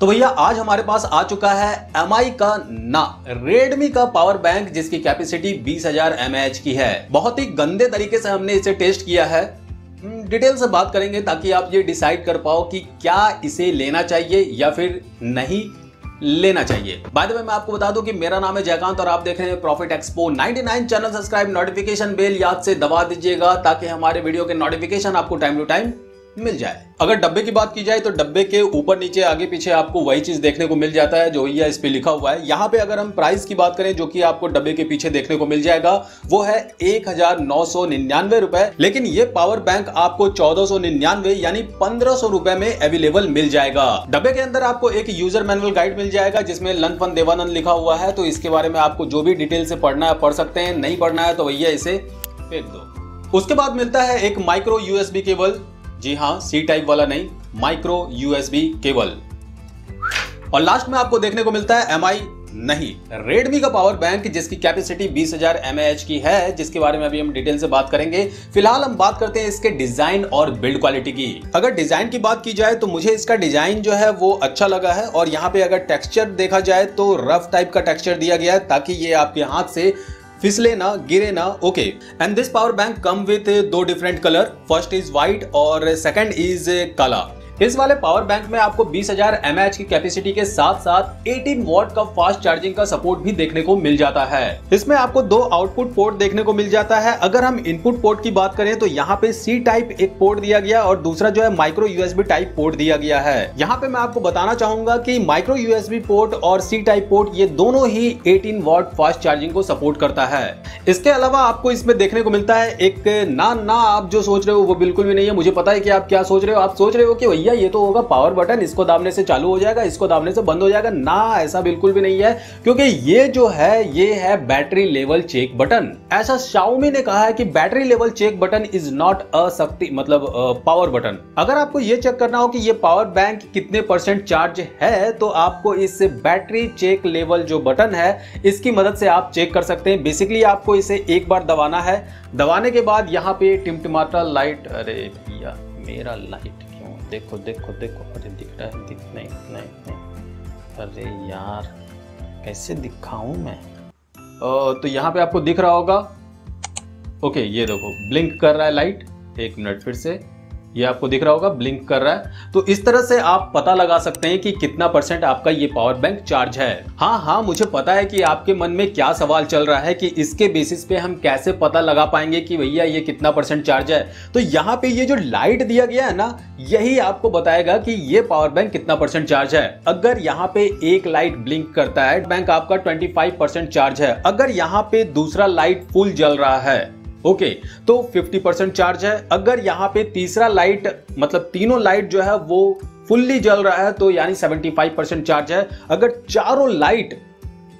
तो भैया आज हमारे पास आ चुका है एमआई का ना रेडमी का पावर बैंक जिसकी कैपेसिटी 20,000 mAh की है। बहुत ही गंदे तरीके से हमने इसे टेस्ट किया है। डिटेल से बात करेंगे ताकि आप ये डिसाइड कर पाओ कि क्या इसे लेना चाहिए या फिर नहीं लेना चाहिए। बाय द वे मैं आपको बता दूं कि मेरा नाम है जयकांत और आप देख रहे हैं profit expo 99। Channel subscribe, notification bell याद से दबा दीजिएगा ताकि हमारे वीडियो के नोटिफिकेशन आपको टाइम टू टाइम मिल जाए। अगर डब्बे की बात की जाए तो डब्बे के ऊपर नीचे आगे पीछे आपको वही चीज देखने को मिल जाता है जो ये इस पे लिखा हुआ है। यहाँ पे अगर हम प्राइस की बात करें जो कि आपको डब्बे के पीछे देखने को मिल जाएगा वो है 1,999 रुपए, लेकिन ये पावर बैंक आपको 1,499 यानी 1,500 रुपए में अवेलेबल मिल जाएगा। डब्बे के अंदर आपको एक यूजर मैनुअल गाइड मिल जाएगा जिसमें लन फन देवानंद लिखा हुआ है, तो इसके बारे में आपको जो भी डिटेल से पढ़ना है पढ़ सकते हैं, नहीं पढ़ना है तो भैया इसे फेंक दो। उसके बाद मिलता है एक माइक्रो यूएसबी केबल, जी हाँ सी टाइप वाला नहीं, माइक्रो यूएसबी केबल। और लास्ट में आपको देखने को मिलता है एमआई नहीं रेडमी का पावर बैंक जिसकी कैपेसिटी 20,000 mAh की है, जिसके बारे में अभी हम डिटेल से बात करेंगे। फिलहाल हम बात करते हैं इसके डिजाइन और बिल्ड क्वालिटी की। अगर डिजाइन की बात की जाए तो मुझे इसका डिजाइन जो है वो अच्छा लगा है और यहाँ पे अगर टेक्सचर देखा जाए तो रफ टाइप का टेक्सचर दिया गया है ताकि ये आपके हाथ से फिसले ना, गिरे ना। Okay, and this power bank come with 2 different colour, first is white और सेकंड इज काला। इस वाले पावर बैंक में आपको 20,000 mAh की कैपेसिटी के साथ साथ 18 वॉट का फास्ट चार्जिंग का सपोर्ट भी देखने को मिल जाता है। इसमें आपको 2 आउटपुट पोर्ट देखने को मिल जाता है। अगर हम इनपुट पोर्ट की बात करें तो यहाँ पे सी टाइप एक पोर्ट दिया गया और दूसरा जो है माइक्रो यूएसबी टाइप पोर्ट दिया गया है। यहाँ पे मैं आपको बताना चाहूंगा कि माइक्रो यूएसबी पोर्ट और सी टाइप पोर्ट ये दोनों ही 18 वॉट फास्ट चार्जिंग को सपोर्ट करता है। इसके अलावा आपको इसमें देखने को मिलता है एक ना आप जो सोच रहे हो वो बिल्कुल भी नहीं है। मुझे पता है कि आप क्या सोच रहे हो। आप सोच रहे हो कि भैया ये तो होगा पावर बटन, इसको दाबने से चालू हो जाएगा, इसको दाबने से बंद हो जाएगा। ना, ऐसा बिल्कुल भी नहीं है, क्योंकि ये जो है ये है बैटरी लेवल चेक बटन। ऐसा Xiaomi ने कहा है कि battery level check button is not a शक्ति मतलब पावर बटन। अगर आपको ये चेक करना हो कि ये पावर बैंक कितने % चार्ज है तो आपको इस बैटरी चेक लेवल जो बटन है इसकी मदद से आप चेक कर सकते हैं। बेसिकली आपको इसे एक बार दबाना है, दबाने के बाद यहाँ पे टिमटिमाता लाइट, अरे भैया मेरा लाइट देखो देखो देखो, अरे दिख रहा है, नहीं, अरे यार कैसे दिखाऊं मैं। तो यहाँ पे आपको दिख रहा होगा। ओके, ये देखो ब्लिंक कर रहा है लाइट। 1 मिनट फिर से, ये आपको दिख रहा होगा ब्लिंक कर रहा है। तो इस तरह से आप पता लगा सकते हैं कि कितना % आपका ये पावर बैंक चार्ज है। हाँ, मुझे पता है कि आपके मन में क्या सवाल चल रहा है कि इसके बेसिस पे हम कैसे पता लगा पाएंगे कि भैया ये कितना % चार्ज है। तो यहाँ पे ये जो लाइट दिया गया है ना, यही आपको बताएगा कि ये पावर बैंक कितना % चार्ज है। अगर यहाँ पे एक लाइट ब्लिंक करता है, बैंक आपका 25% चार्ज है। अगर यहाँ पे दूसरा लाइट फुल जल रहा है, ओके, तो 50% चार्ज है। अगर यहाँ पे तीसरा लाइट मतलब तीनों लाइट जो है वो फुल्ली जल रहा है तो यानी 75% चार्ज है। अगर चारों लाइट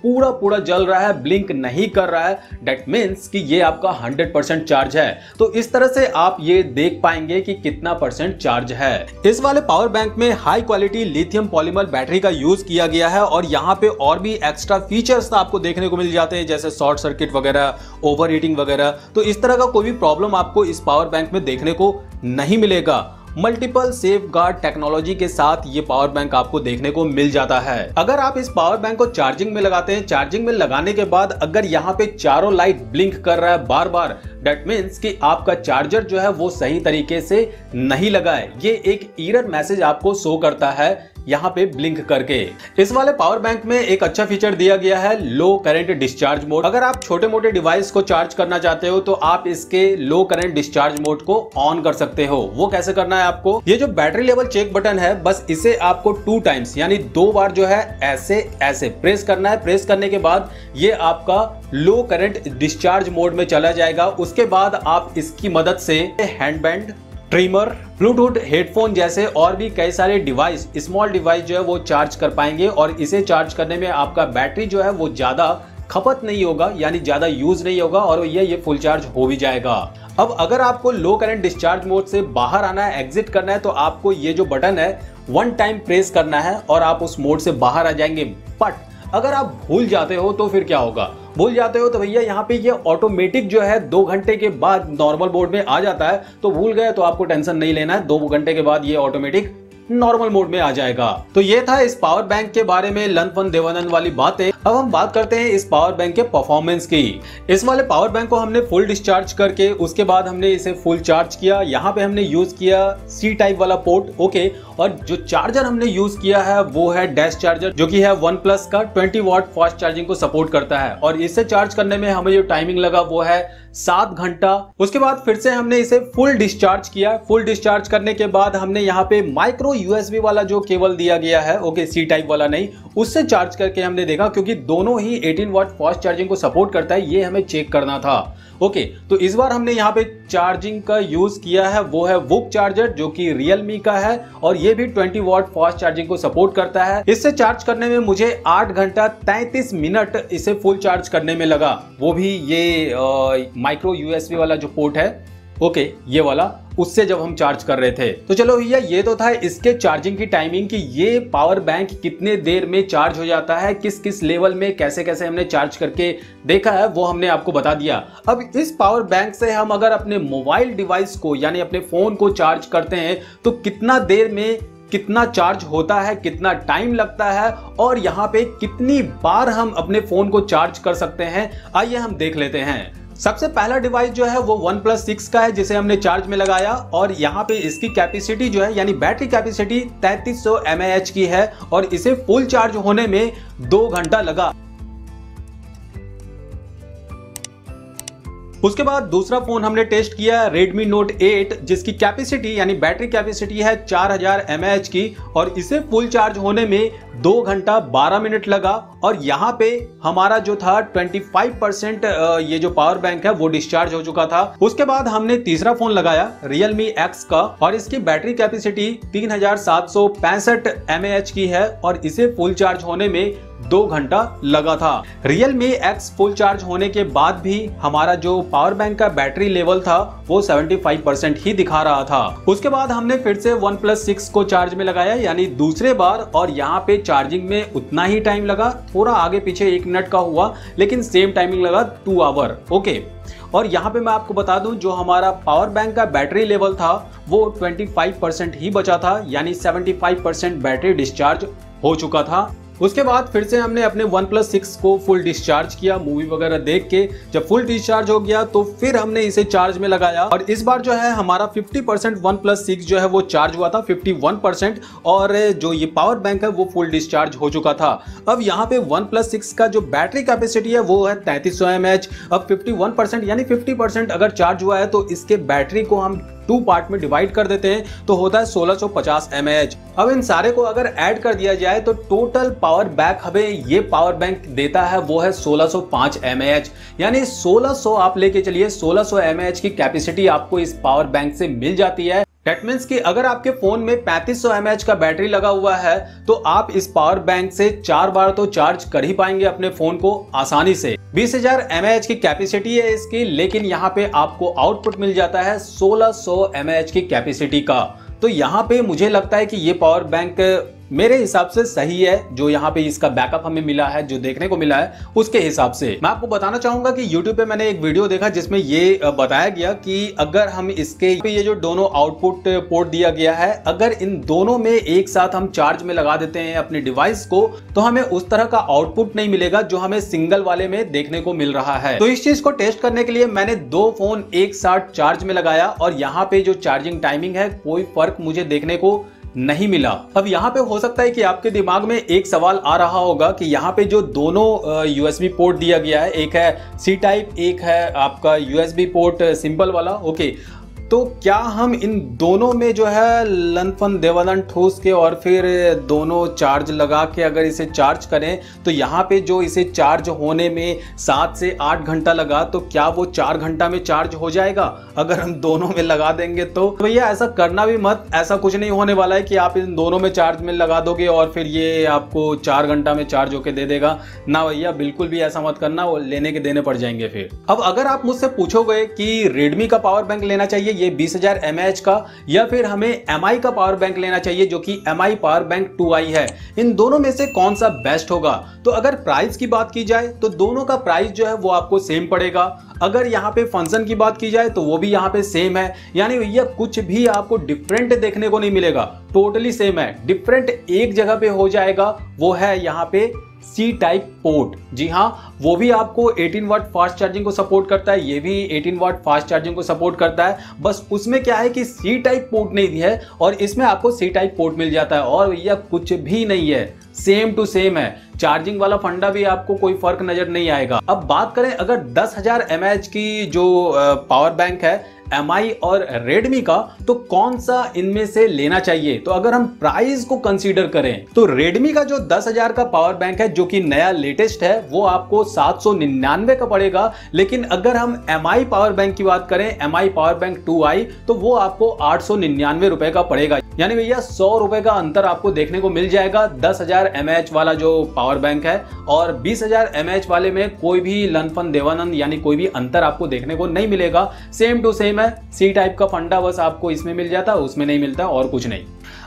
पूरा जल रहा है, ब्लिंक नहीं कर रहा है, डेट मीन्स कि ये आपका 100% चार्ज है। तो इस तरह से आप ये देख पाएंगे कि कितना % चार्ज है। इस वाले पावर बैंक में high quality lithium polymer battery का यूज किया गया है और यहाँ पे और भी एक्स्ट्रा फीचर्स आपको देखने को मिल जाते हैं जैसे शॉर्ट सर्किट वगैरह, ओवर हीटिंग वगैरह। तो इस तरह का कोई भी प्रॉब्लम आपको इस पावर बैंक में देखने को नहीं मिलेगा। मल्टीपल सेफगार्ड टेक्नोलॉजी के साथ ये पावर बैंक आपको देखने को मिल जाता है। अगर आप इस पावर बैंक को चार्जिंग में लगाते हैं, चार्जिंग में लगाने के बाद अगर यहाँ पे चारों लाइट ब्लिंक कर रहा है बार बार, डेट मीन्स कि आपका चार्जर जो है वो सही तरीके से नहीं लगा है। ये एक एरर मैसेज आपको शो करता है यहाँ पे ब्लिंक करके। इस वाले पावर बैंक में एक अच्छा फीचर दिया गया है लो करंट डिस्चार्ज मोड। अगर आप छोटे मोटे डिवाइस को चार्ज करना चाहते हो तो आप इसके लो करंट डिस्चार्ज मोड को ऑन कर सकते हो। वो कैसे करना है आपको, ये जो बैटरी लेवल चेक बटन है बस इसे आपको 2 टाइम्स यानी 2 बार जो है ऐसे प्रेस करना है। प्रेस करने के बाद ये आपका लो करंट डिस्चार्ज मोड में चला जाएगा। उसके बाद आप इसकी मदद से हैंडबैंड, ट्रिमर, ब्लूटूथ हेडफोन जैसे और भी कई सारे डिवाइस, स्मॉल डिवाइस जो है वो चार्ज कर पाएंगे और इसे चार्ज करने में आपका बैटरी जो है वो ज्यादा खपत नहीं होगा यानी ज्यादा यूज नहीं होगा और ये फुल चार्ज हो भी जाएगा। अब अगर आपको लो करंट डिस्चार्ज मोड से बाहर आना है, एग्जिट करना है, तो आपको ये जो बटन है 1 टाइम प्रेस करना है और आप उस मोड से बाहर आ जाएंगे। बट अगर आप भूल जाते हो तो फिर क्या होगा, भूल जाते हो तो भैया यहाँ पे ये ऑटोमेटिक जो है 2 घंटे के बाद नॉर्मल मोड में आ जाता है। तो भूल गए तो आपको टेंशन नहीं लेना है, 2 घंटे के बाद ये ऑटोमेटिक नॉर्मल मोड में आ जाएगा। तो ये था इस पावर बैंक के बारे में लन फन देवानंद वाली बातें। अब हम बात करते हैं इस पावर बैंक के परफॉर्मेंस की। इस वाले पावर बैंक को हमने फुल डिस्चार्ज करके उसके बाद हमने इसे फुल चार्ज किया। यहाँ पे हमने यूज किया सी टाइप वाला पोर्ट, ओके। और जो चार्जर हमने यूज किया है वो है डैश चार्जर, जो कि है OnePlus का 20 वाट फास्ट चार्जिंग को सपोर्ट करता है। और इसे चार्ज करने में हमें जो टाइमिंग लगा वो है 7 घंटा। उसके बाद फिर से हमने इसे फुल डिस्चार्ज किया। फुल डिस्चार्ज करने के बाद हमने यहाँ पे माइक्रो USB वाला जो केबल दिया गया है, ओके, सी टाइप वाला नहीं, उससे चार्ज करके हमने देखा, क्योंकि दोनों ही 18 वाट फास्ट चार्जिंग को सपोर्ट करता है, ये हमें चेक करना था, ओके। तो इस बार हमने यहाँ पे चार्जिंग का यूज किया है, वो है वुक चार्जर, जो कि Realme का है और ये भी 20 वाट फास्ट चार्जिंग को सपोर्ट करता है। इससे चार्ज करने में मुझे 8 घंटा 33 मिनट इसे फुल चार्ज करने में लगा, वो भी ये माइक्रो USB वाला जो पोर्ट है, ओके, ये वाला, उससे जब हम चार्ज कर रहे थे। तो चलो भैया, ये तो था इसके चार्जिंग की टाइमिंग कि ये पावर बैंक कितने देर में चार्ज हो जाता है, किस किस लेवल में कैसे कैसे हमने चार्ज करके देखा है, वो हमने आपको बता दिया। अब इस पावर बैंक से हम अगर अपने मोबाइल डिवाइस को यानी अपने फोन को चार्ज करते हैं तो कितना देर में कितना चार्ज होता है, कितना टाइम लगता है और यहाँ पे कितनी बार हम अपने फोन को चार्ज कर सकते हैं, आइए हम देख लेते हैं। सबसे पहला डिवाइस जो है वो OnePlus 6 का है, जिसे हमने चार्ज में लगाया और यहाँ पे इसकी कैपेसिटी जो है यानी बैटरी कैपेसिटी 3300 mAh की है और इसे फुल चार्ज होने में 2 घंटा लगा। उसके बाद दूसरा फोन हमने टेस्ट किया Redmi Note 8, जिसकी कैपेसिटी यानी बैटरी कैपेसिटी है 4000 mAh की और इसे फुल चार्ज होने में 2 घंटा 12 मिनट लगा। और यहाँ पे हमारा जो था 25% ये जो पावर बैंक है वो डिस्चार्ज हो चुका था। उसके बाद हमने तीसरा फोन लगाया Realme X का और इसकी बैटरी कैपेसिटी 3765 mAh की है और इसे फुल चार्ज होने में 2 घंटा लगा था। Realme X फुल चार्ज होने के बाद भी हमारा जो पावर बैंक का बैटरी लेवल था वो 75% ही दिखा रहा था। उसके बाद हमने फिर से OnePlus 6 को चार्ज में लगाया यानी दूसरे बार और यहाँ पे चार्जिंग में उतना ही टाइम लगा, थोड़ा आगे पीछे 1 मिनट का हुआ लेकिन सेम टाइमिंग लगा 2 आवर, ओके। और यहाँ पे मैं आपको बता दूं जो हमारा पावर बैंक का बैटरी लेवल था वो 25% ही बचा था यानी 75% बैटरी डिस्चार्ज हो चुका था। उसके बाद फिर से हमने अपने OnePlus 6 को फुल डिस्चार्ज किया मूवी वगैरह देख के। जब फुल डिस्चार्ज हो गया तो फिर हमने इसे चार्ज में लगाया और इस बार जो है हमारा 50% OnePlus 6 जो है वो चार्ज हुआ था, 51%, और जो ये पावर बैंक है वो फुल डिस्चार्ज हो चुका था। अब यहाँ पे OnePlus 6 का जो बैटरी कैपेसिटी है वो है 3300 mAh। अब 51% यानी 50% अगर चार्ज हुआ है तो इसके बैटरी को हम 2 पार्ट में डिवाइड कर देते हैं तो होता है 1650 mAh। अब इन सारे को अगर ऐड कर दिया जाए तो टोटल पावर बैक हमें ये पावर बैंक देता है वो है 1605 mAh, यानी 1600 आप लेके चलिए, 1600 mAh की कैपेसिटी आपको इस पावर बैंक से मिल जाती है। दैट मीन्स कि अगर आपके फोन में 3500 mAh का बैटरी लगा हुआ है तो आप इस पावर बैंक से 4 बार तो चार्ज कर ही पाएंगे अपने फोन को आसानी से। 20000 mAh की कैपेसिटी है इसकी, लेकिन यहाँ पे आपको आउटपुट मिल जाता है 1600 mAh की कैपेसिटी का। तो यहाँ पे मुझे लगता है कि ये पावर बैंक मेरे हिसाब से सही है, जो यहाँ पे इसका बैकअप हमें मिला है, जो देखने को मिला है उसके हिसाब से। मैं आपको बताना चाहूंगा कि YouTube पे मैंने एक वीडियो देखा जिसमें ये बताया गया कि अगर हम इसके ये जो दोनों आउटपुट पोर्ट दिया गया है, अगर इन दोनों में एक साथ हम चार्ज में लगा देते हैं अपने डिवाइस को तो हमें उस तरह का आउटपुट नहीं मिलेगा जो हमें सिंगल वाले में देखने को मिल रहा है। तो इस चीज को टेस्ट करने के लिए मैंने 2 फोन एक साथ चार्ज में लगाया और यहाँ पे जो चार्जिंग टाइमिंग है कोई फर्क मुझे देखने को नहीं मिला। अब यहाँ पे हो सकता है कि आपके दिमाग में एक सवाल आ रहा होगा कि यहाँ पे जो दोनों USB पोर्ट दिया गया है, एक है C टाइप, एक है आपका USB पोर्ट सिंपल वाला, ओके। तो क्या हम इन दोनों में जो है लन फन देवानंद ठोस के और फिर दोनों चार्ज लगा के अगर इसे चार्ज करें तो यहाँ पे जो इसे चार्ज होने में 7 से 8 घंटा लगा तो क्या वो 4 घंटा में चार्ज हो जाएगा अगर हम दोनों में लगा देंगे? तो भैया ऐसा करना भी मत, ऐसा कुछ नहीं होने वाला है कि आप इन दोनों में चार्ज में लगा दोगे और फिर ये आपको 4 घंटा में चार्ज होके दे देगा ना भैया, बिल्कुल भी ऐसा मत करना, वो लेने के देने पड़ जाएंगे फिर। अब अगर आप मुझसे पूछोगे कि रेडमी का पावर बैंक लेना चाहिए ये 20,000 mAh का, या फिर हमें MI का पावर बैंक लेना चाहिए जो कि MI पावर बैंक 2i है। इन दोनों में से कौन सा बेस्ट होगा? तो अगर प्राइस की बात की जाए तो दोनों का प्राइस जो है वो आपको सेम पड़ेगा। अगर यहाँ पे फंक्शन की बात की जाए तो वो भी यहाँ पे सेम है, यानी भैया कुछ भी आपको डिफरेंट देखने को नहीं मिलेगा, टोटली सेम है। डिफरेंट एक जगह पे हो जाएगा, वो है यहाँ पे सी टाइप पोर्ट। जी हाँ, वो भी आपको 18 वाट फास्ट चार्जिंग को सपोर्ट करता है, ये भी 18 वाट फास्ट चार्जिंग को सपोर्ट करता है। बस उसमें क्या है कि सी टाइप पोर्ट नहीं दी है और इसमें आपको सी टाइप पोर्ट मिल जाता है। और भैया कुछ भी नहीं है, सेम टू सेम है। चार्जिंग वाला फंडा भी आपको कोई फर्क नजर नहीं आएगा। अब बात करें अगर 10,000 mAh की जो पावर बैंक है MI और Redmi का, तो कौन सा इनमें से लेना चाहिए? तो अगर हम प्राइस को कंसीडर करें तो Redmi का जो 10,000 का पावर बैंक है जो कि नया लेटेस्ट है वो आपको 799 का पड़ेगा। लेकिन अगर हम MI पावर बैंक की बात करें, MI पावर बैंक 2i, तो वो आपको 899 रुपए का पड़ेगा। यानी भैया 100 रुपए का अंतर आपको देखने को मिल जाएगा 10,000 mAh वाला जो पावर बैंक है और 20,000 mAh वाले में कोई भी लनफन देवानंद यानी कोई भी अंतर आपको देखने को नहीं मिलेगा। सेम टू सेम है, सी टाइप का फंडा बस आपको इसमें मिल जाता है, उसमें नहीं मिलता और कुछ नहीं।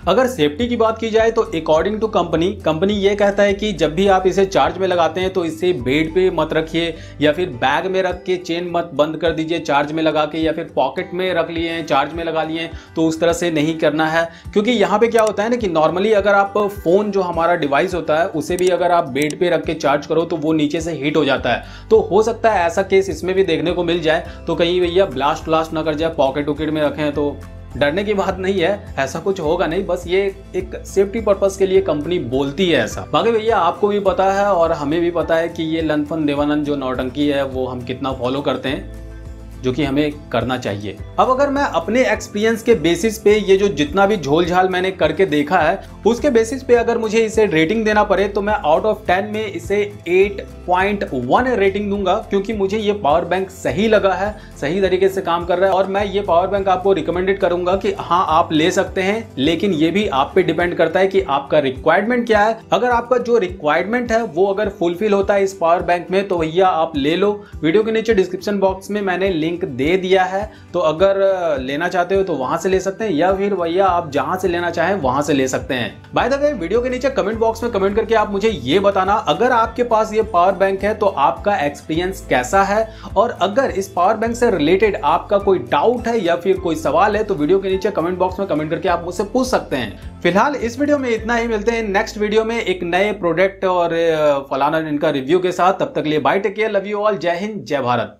अगर सेफ्टी की बात की जाए तो अकॉर्डिंग टू कंपनी ये कहता है कि जब भी आप इसे चार्ज में लगाते हैं तो इसे बेड पे मत रखिए या फिर बैग में रख के चेन मत बंद कर दीजिए चार्ज में लगा के, या फिर पॉकेट में रख लिए हैं चार्ज में लगा लिए, तो उस तरह से नहीं करना है। क्योंकि यहाँ पे क्या होता है ना कि नॉर्मली अगर आप फोन जो हमारा डिवाइस होता है उसे भी अगर आप बेड पे रख के चार्ज करो तो वो नीचे से हीट हो जाता है। तो हो सकता है ऐसा केस इसमें भी देखने को मिल जाए, तो कहीं भैया ब्लास्ट ना कर जाए, पॉकेट वॉकेट में रखें तो डरने की बात नहीं है, ऐसा कुछ होगा नहीं। बस ये एक सेफ्टी पर्पस के लिए कंपनी बोलती है ऐसा। बाकी भैया आपको भी पता है और हमें भी पता है कि ये लनफन देवानंद जो नौटंकी है वो हम कितना फॉलो करते हैं, जो कि हमें करना चाहिए। अब अगर मैं अपने एक्सपीरियंस के बेसिस पे ये जो जितना भी झोल झाल मैंने करके देखा है उसके बेसिस पे अगर मुझे इसे रेटिंग देना पड़े तो मैं आउट ऑफ 10 में इसे 8.1 रेटिंग दूंगा, क्योंकि मुझे ये पावर बैंक सही लगा है, सही तरीके से काम कर रहा है। और मैं ये पावर बैंक आपको रिकमेंडेड करूंगा कि हाँ आप ले सकते हैं, लेकिन ये भी आप पे डिपेंड करता है कि आपका रिक्वायरमेंट क्या है। अगर आपका जो रिक्वायरमेंट है वो अगर फुलफिल होता है इस पावर बैंक में तो भैया आप ले लो। वीडियो के नीचे डिस्क्रिप्शन बॉक्स में मैंने लिंक दे दिया है, तो अगर लेना चाहते हो तो वहां से ले सकते हैं, या फिर भैया आप जहां से लेना चाहें वहां से ले सकते हैं। बाय द वे वीडियो के नीचे कमेंट बॉक्स में कमेंट करके आप मुझे ये बताना अगर आपके पास ये पावर बैंक है तो आपका एक्सपीरियंस कैसा है, और अगर इस पावर बैंक से रिलेटेड आपका कोई डाउट है या फिर कोई सवाल है तो वीडियो के नीचे कमेंट बॉक्स में कमेंट करके आप मुझसे पूछ सकते हैं। फिलहाल इस वीडियो में इतना ही, मिलते हैं नेक्स्ट वीडियो में एक नए प्रोडक्ट और फलाना इनका रिव्यू के साथ। तब तक लिए bye, take care, love you all, जय हिंद, जय भारत।